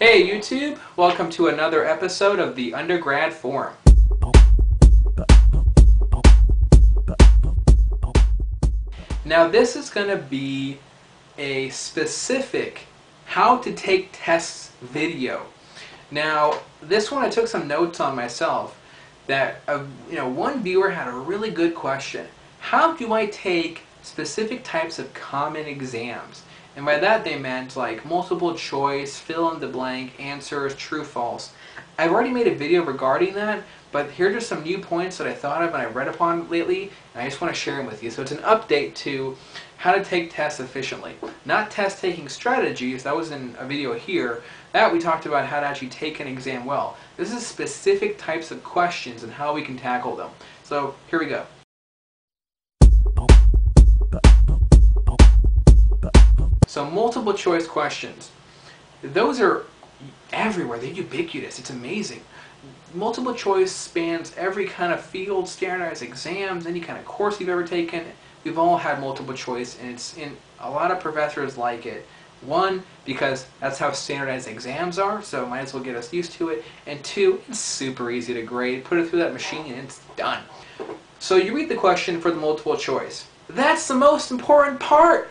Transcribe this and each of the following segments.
Hey YouTube, welcome to another episode of the Undergrad Forum. Now this is going to be a specific how to take tests video. Now this one I took some notes on myself that one viewer had a really good question. How do I take specific types of common exams? And by that they meant like multiple choice, fill in the blank, answers, true, false. I've already made a video regarding that, but here are just some new points that I thought of and I read upon lately, and I just want to share them with you. So it's an update to how to take tests efficiently. Not test taking strategies, that was in a video here. That we talked about how to actually take an exam well. This is specific types of questions and how we can tackle them. So here we go. So multiple choice questions. Those are everywhere. They're ubiquitous. It's amazing. Multiple choice spans every kind of field, standardized exams, any kind of course you've ever taken. We've all had multiple choice, and it's in a lot of professors like it. One, because that's how standardized exams are, so might as well get us used to it. And two, it's super easy to grade. Put it through that machine and it's done. So you read the question for the multiple choice. That's the most important part.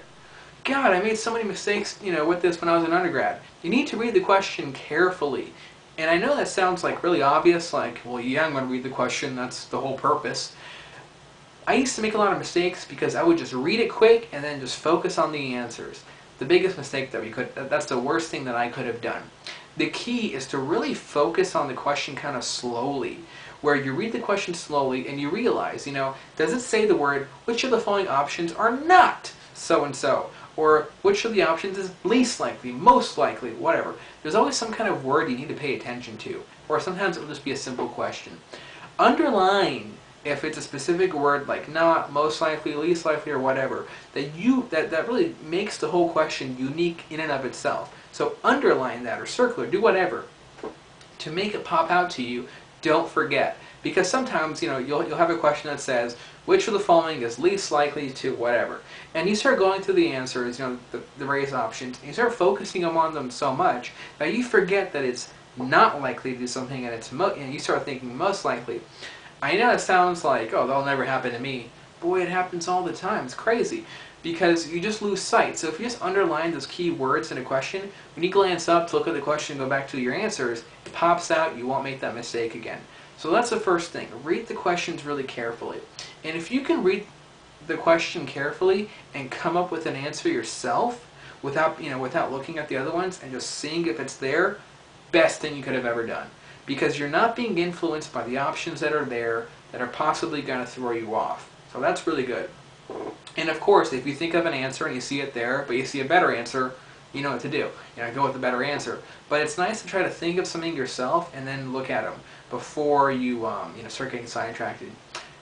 God, I made so many mistakes, with this when I was an undergrad. You need to read the question carefully. And I know that sounds like really obvious, like, well, yeah, I'm going to read the question, that's the whole purpose. I used to make a lot of mistakes because I would just read it quick and then just focus on the answers. The biggest mistake that's the worst thing that I could have done. The key is to really focus on the question kind of slowly, where you read the question slowly and you realize, does it say the word, which of the following options are not so-and-so? Or which of the options is least likely, most likely, whatever. There's always some kind of word you need to pay attention to. Or sometimes it'll just be a simple question. Underline if it's a specific word like not, most likely, least likely, or whatever, that really makes the whole question unique in and of itself. So underline that or circle or do whatever to make it pop out to you. Don't forget. Because sometimes, you'll have a question that says, which of the following is least likely to whatever? And you start going through the answers, the various options, and you start focusing on them so much that you forget that it's not likely to do something and you start thinking most likely. I know it sounds like, oh, that'll never happen to me. Boy, it happens all the time. It's crazy. Because you just lose sight. So if you just underline those key words in a question, when you glance up to look at the question and go back to your answers, it pops out, you won't make that mistake again. So that's the first thing. Read the questions really carefully. And if you can read the question carefully and come up with an answer yourself without looking at the other ones and just seeing if it's there, best thing you could have ever done. Because you're not being influenced by the options that are there that are possibly going to throw you off. So that's really good. And of course, if you think of an answer and you see it there, but you see a better answer, you know what to do. Go with the better answer. But it's nice to try to think of something yourself and then look at them before you start getting sidetracked.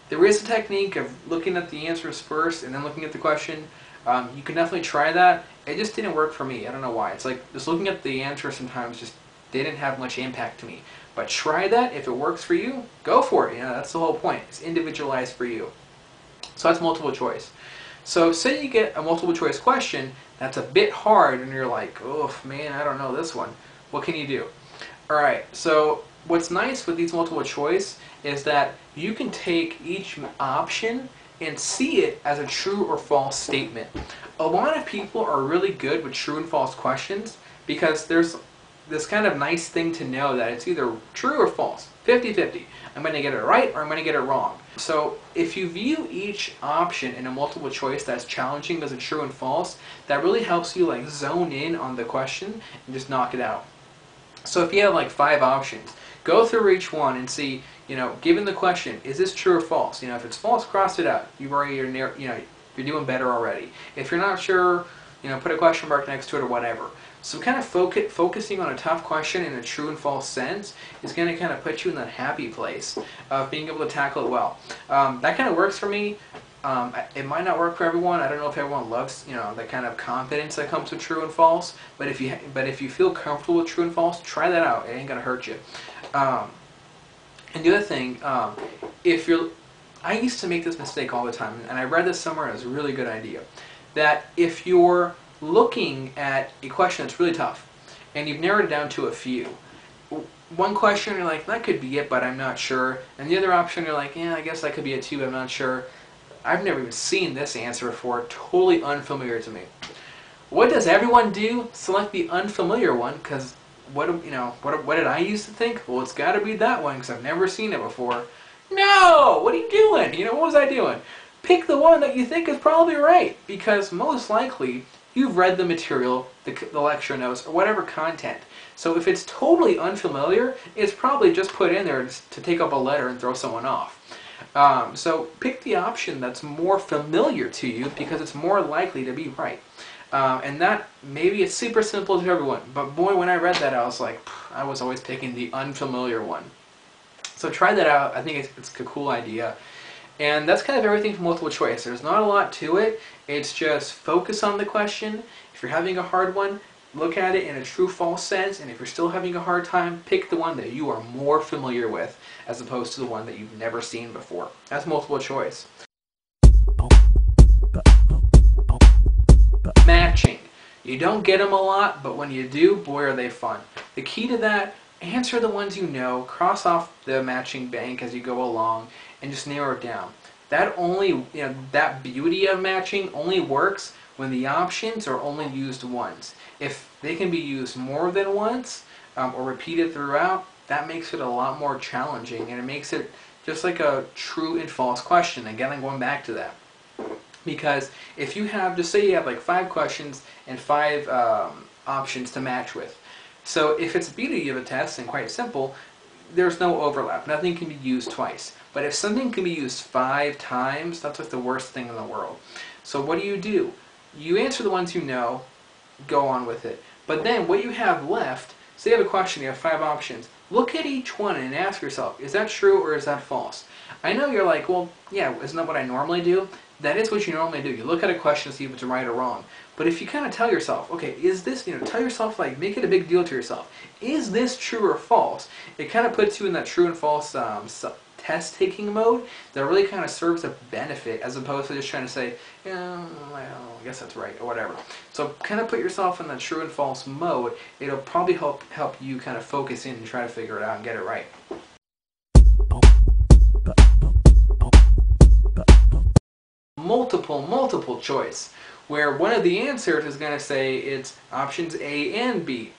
There is a technique of looking at the answers first and then looking at the question. You can definitely try that. It just didn't work for me. I don't know why. It's like just looking at the answer sometimes just didn't have much impact to me. But try that. If it works for you, go for it. That's the whole point. It's individualized for you. So that's multiple choice. So say you get a multiple choice question that's a bit hard and you're like, oh man, I don't know this one. What can you do? Alright, so what's nice with these multiple choice is that you can take each option and see it as a true or false statement. A lot of people are really good with true and false questions because there's this kind of nice thing to know that it's either true or false, 50-50. I'm going to get it right or I'm going to get it wrong. So if you view each option in a multiple choice that's challenging as a true and false, that really helps you zone in on the question and just knock it out. So if you have 5 options, go through each one and see, given the question, is this true or false? If it's false, cross it out. You're doing better already. If you're not sure, put a question mark next to it or whatever. So kind of focusing on a tough question in a true and false sense is going to kind of put you in that happy place of being able to tackle it well. That kind of works for me. It might not work for everyone. I don't know if everyone loves that kind of confidence that comes with true and false. But if you feel comfortable with true and false, try that out. It ain't gonna hurt you. And the other thing, I used to make this mistake all the time, and I read this somewhere and it was a really good idea. That if you're looking at a question that's really tough, and you've narrowed it down to a few. One question you're like, that could be it, but I'm not sure. And the other option you're like, yeah, I guess that could be it too, but I'm not sure. I've never even seen this answer before. Totally unfamiliar to me. What does everyone do? Select the unfamiliar one, because what did I used to think? Well, it's got to be that one because I've never seen it before. No! What are you doing? What was I doing? Pick the one that you think is probably right, because most likely you've read the material, the lecture notes, or whatever content. So if it's totally unfamiliar, it's probably just put in there to take up a letter and throw someone off. So pick the option that's more familiar to you because it's more likely to be right. And that, maybe it's super simple to everyone, but boy, when I read that, I was like, I was always picking the unfamiliar one. So try that out. I think it's a cool idea. And that's kind of everything for multiple choice. There's not a lot to it. It's just focus on the question. If you're having a hard one, look at it in a true-false sense. And if you're still having a hard time, pick the one that you are more familiar with as opposed to the one that you've never seen before. That's multiple choice. Matching. You don't get them a lot, but when you do, boy are they fun. The key to that, answer the ones you know, cross off the matching bank as you go along, and just narrow it down. That that beauty of matching only works when the options are only used once. If they can be used more than once, or repeated throughout, that makes it a lot more challenging, and it makes it just like a true and false question. Again, I'm going back to that. Because if you have, just say you have like 5 questions and 5 options to match with. So if it's the beauty of a test and quite simple, there's no overlap. Nothing can be used twice. But if something can be used 5 times, that's like the worst thing in the world. So what do? You answer the ones you know, go on with it. But then what you have left, say you have a question, you have 5 options. Look at each one and ask yourself, is that true or is that false? I know you're like, well, yeah, isn't that what I normally do? That is what you normally do. You look at a question to see if it's right or wrong. But if you kind of tell yourself, okay, is this, tell yourself, like, make it a big deal to yourself. Is this true or false? It kind of puts you in that true and false test-taking mode that really kind of serves a benefit as opposed to just trying to say, yeah, well, I guess that's right, or whatever. So kind of put yourself in that true and false mode. It'll probably help you kind of focus in and try to figure it out and get it right. Multiple choice, where one of the answers is going to say it's options A and B.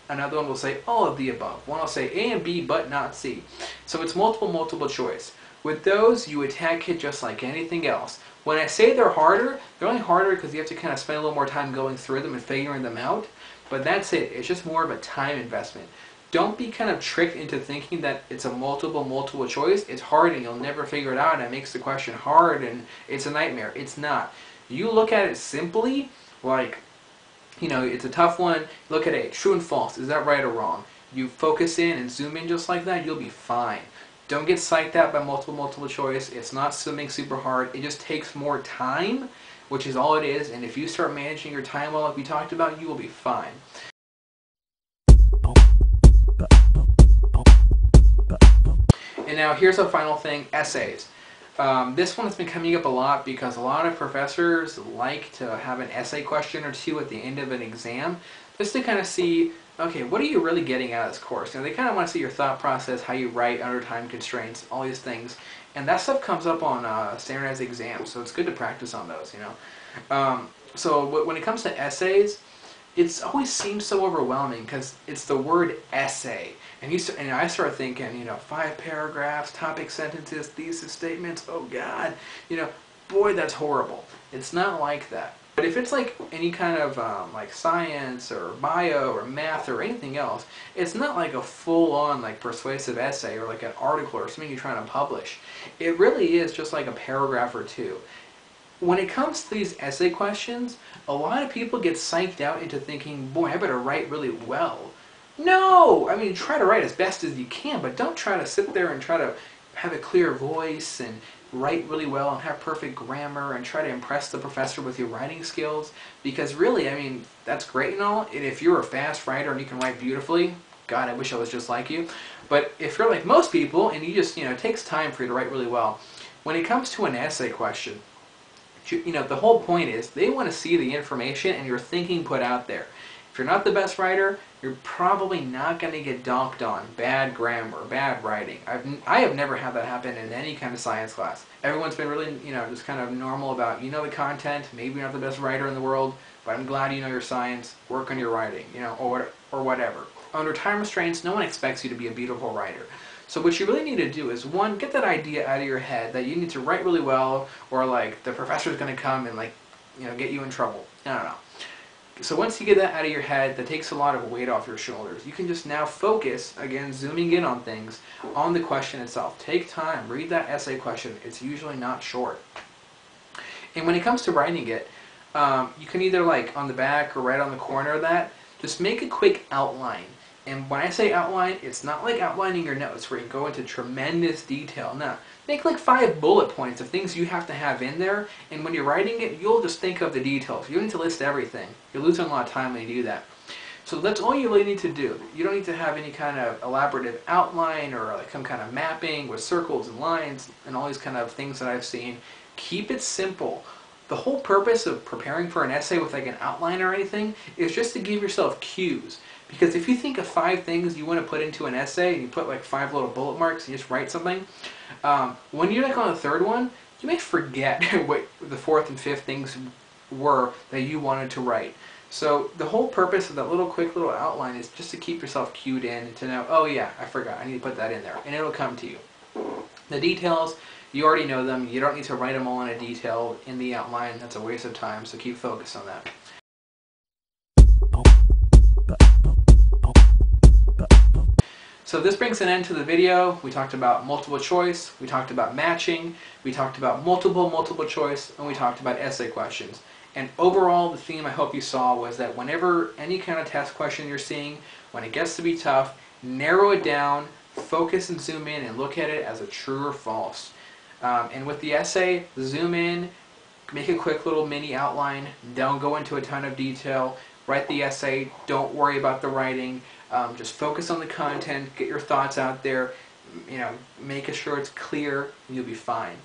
Another one will say all of the above. One will say A and B but not C. So it's multiple choice. With those, you attack it just like anything else. When I say they're harder, they're only harder because you have to kind of spend a little more time going through them and figuring them out. But that's it. It's just more of a time investment. Don't be kind of tricked into thinking that it's a multiple choice. It's hard and you'll never figure it out and it makes the question hard and it's a nightmare. It's not. You look at it simply, like, it's a tough one. Look at it, true and false. Is that right or wrong? You focus in and zoom in just like that, you'll be fine. Don't get psyched out by multiple choice. It's not something super hard. It just takes more time, which is all it is. And if you start managing your time well, like we talked about, you will be fine. And now here's a final thing, essays. This one has been coming up a lot because a lot of professors like to have an essay question or two at the end of an exam just to kind of see, okay, what are you really getting out of this course? They kind of want to see your thought process, how you write under time constraints, all these things. And that stuff comes up on standardized exams, so it's good to practice on those, So when it comes to essays, it always seems so overwhelming because it's the word essay. And I start thinking, 5 paragraphs, topic sentences, thesis statements, oh God, boy, that's horrible. It's not like that. But if it's like any kind of like science or bio or math or anything else, it's not like a full-on like persuasive essay or like an article or something you're trying to publish. It really is just like a paragraph or two. When it comes to these essay questions, a lot of people get psyched out into thinking, boy, I better write really well. No! I mean, try to write as best as you can, but don't try to sit there and try to have a clear voice and write really well and have perfect grammar and try to impress the professor with your writing skills. Because really, I mean, that's great and all, and if you're a fast writer and you can write beautifully, God, I wish I was just like you. But if you're like most people and you just, it takes time for you to write really well, when it comes to an essay question, the whole point is they want to see the information and your thinking put out there. If you're not the best writer, you're probably not going to get donked on bad grammar, bad writing. I have never had that happen in any kind of science class. Everyone's been really, just kind of normal about, the content. Maybe you're not the best writer in the world, but I'm glad you know your science. Work on your writing, or whatever. Under time restraints, no one expects you to be a beautiful writer. So what you really need to do is, one, get that idea out of your head that you need to write really well, or like the professor's going to come and get you in trouble. No. So once you get that out of your head, that takes a lot of weight off your shoulders. You can just now focus, again, zooming in on things, on the question itself. Take time, read that essay question. It's usually not short. And when it comes to writing it, you can either on the back or right on the corner of that, just make a quick outline. And when I say outline, it's not like outlining your notes where you go into tremendous detail. No, make 5 bullet points of things you have to have in there, and when you're writing it, you'll just think of the details. You don't need to list everything. You're losing a lot of time when you do that. So that's all you really need to do. You don't need to have any kind of elaborative outline or some kind of mapping with circles and lines and all these kind of things that I've seen. Keep it simple. The whole purpose of preparing for an essay with an outline or anything is just to give yourself cues. Because if you think of 5 things you want to put into an essay and you put 5 little bullet marks and you just write something, when you're on the 3rd one, you may forget what the 4th and 5th things were that you wanted to write. So the whole purpose of that quick little outline is just to keep yourself cued in and to know, oh yeah, I forgot, I need to put that in there, and it'll come to you. The details, you already know them. You don't need to write them all in a detail in the outline. That's a waste of time, so keep focused on that. So this brings an end to the video. We talked about multiple choice, we talked about matching, we talked about multiple choice, and we talked about essay questions. And overall, the theme I hope you saw was that whenever any kind of test question you're seeing, when it gets to be tough, narrow it down, focus and zoom in, and look at it as a true or false. And with the essay, zoom in, make a quick little mini outline, don't go into a ton of detail, write the essay, don't worry about the writing, just focus on the content, get your thoughts out there, make sure it's clear, and you'll be fine.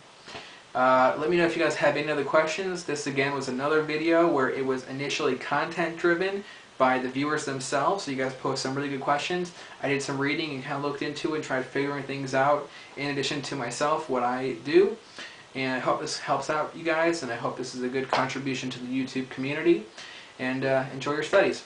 Let me know if you guys have any other questions. This again was another video where it was initially content driven by the viewers themselves, so you guys posed some really good questions. I did some reading and kind of looked into it and tried figuring things out in addition to myself, what I do. And I hope this helps out you guys, and I hope this is a good contribution to the YouTube community. And enjoy your studies.